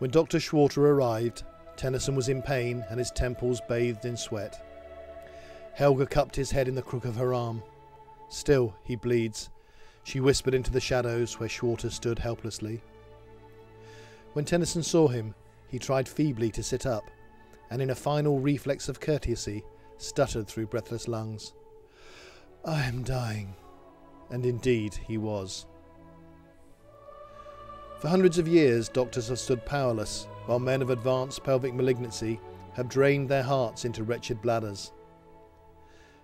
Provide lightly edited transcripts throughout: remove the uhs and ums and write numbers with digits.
When Dr. Schwarter arrived, Tennison was in pain and his temples bathed in sweat. Helga cupped his head in the crook of her arm. "Still, he bleeds," she whispered into the shadows where Schwarter stood helplessly. When Tennison saw him, he tried feebly to sit up, and in a final reflex of courtesy, stuttered through breathless lungs, "I am dying." And indeed he was. For hundreds of years, doctors have stood powerless, while men of advanced pelvic malignancy have drained their hearts into wretched bladders.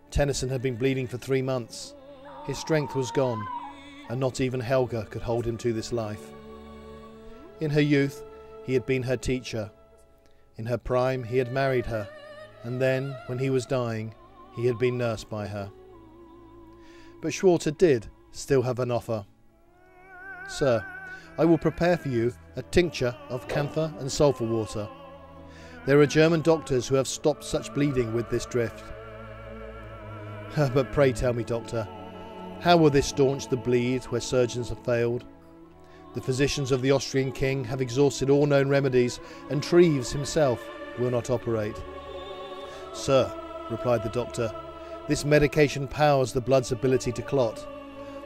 Tennison had been bleeding for 3 months. His strength was gone, and not even Helga could hold him to this life. In her youth, he had been her teacher. In her prime, he had married her, and then, when he was dying, he had been nursed by her. But Schwarter did still have an offer. "Sir, I will prepare for you a tincture of camphor and sulphur water. There are German doctors who have stopped such bleeding with this drift." "But pray tell me, doctor, how will this staunch the bleed where surgeons have failed? The physicians of the Austrian king have exhausted all known remedies, and Treves himself will not operate." "Sir," replied the doctor, "this medication powers the blood's ability to clot.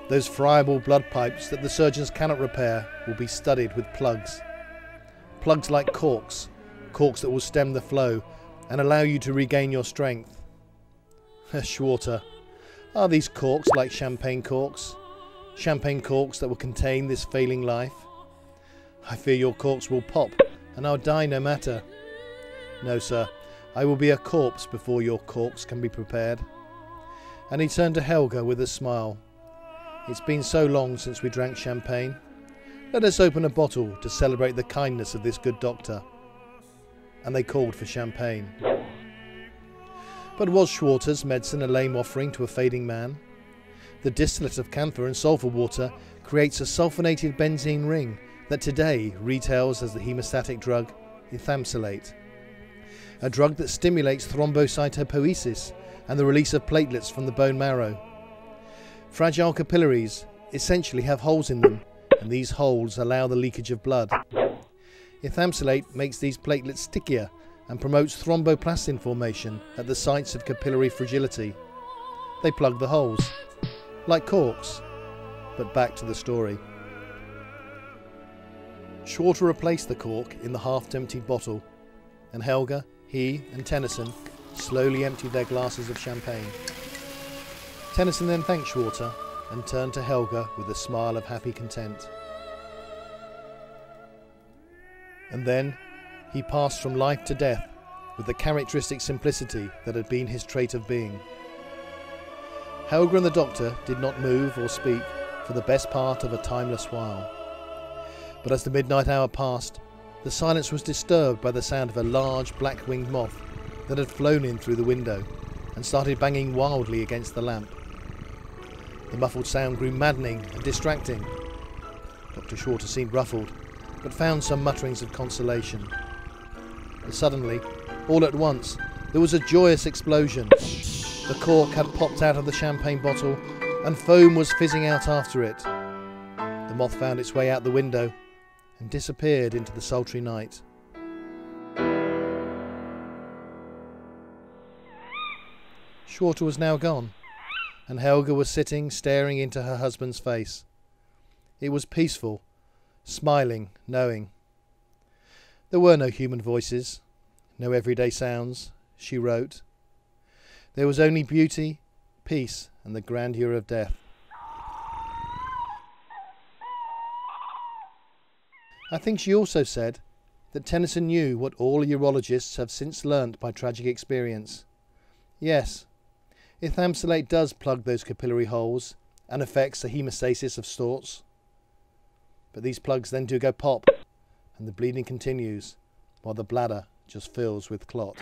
Those friable blood pipes that the surgeons cannot repair will be studded with plugs. Plugs like corks, corks that will stem the flow and allow you to regain your strength." "Schwarter, are these corks like champagne corks? Champagne corks that will contain this failing life? I fear your corks will pop, and I'll die no matter. No, sir, I will be a corpse before your corks can be prepared." And he turned to Helga with a smile. "It's been so long since we drank champagne. Let us open a bottle to celebrate the kindness of this good doctor." And they called for champagne. But was Schwarter's medicine a lame offering to a fading man? The distillate of camphor and sulphur water creates a sulfonated benzene ring that today retails as the hemostatic drug ethamsalate, a drug that stimulates thrombocytopoiesis and the release of platelets from the bone marrow. Fragile capillaries essentially have holes in them, and these holes allow the leakage of blood. Ethamsalate makes these platelets stickier and promotes thromboplastin formation at the sites of capillary fragility. They plug the holes, like corks. But back to the story. Schwarter replaced the cork in the half-emptied bottle, and Helga, he and Tennison slowly emptied their glasses of champagne. Tennison then thanked Schwarter and turned to Helga with a smile of happy content. And then he passed from life to death with the characteristic simplicity that had been his trait of being. Helga and the doctor did not move or speak for the best part of a timeless while. But as the midnight hour passed, the silence was disturbed by the sound of a large black-winged moth that had flown in through the window and started banging wildly against the lamp. The muffled sound grew maddening and distracting. Dr. Schwarter seemed ruffled, but found some mutterings of consolation. But suddenly, all at once, there was a joyous explosion. The cork had popped out of the champagne bottle, and foam was fizzing out after it. The moth found its way out the window and disappeared into the sultry night. Schwarter was now gone, and Helga was sitting staring into her husband's face. It was peaceful, smiling, knowing. There were no human voices, no everyday sounds, she wrote. There was only beauty, peace, and the grandeur of death. I think she also said that Tennison knew what all urologists have since learnt by tragic experience. Yes, ethamsalate does plug those capillary holes and affects the hemostasis of sorts. But these plugs then do go pop, and the bleeding continues, while the bladder just fills with clot.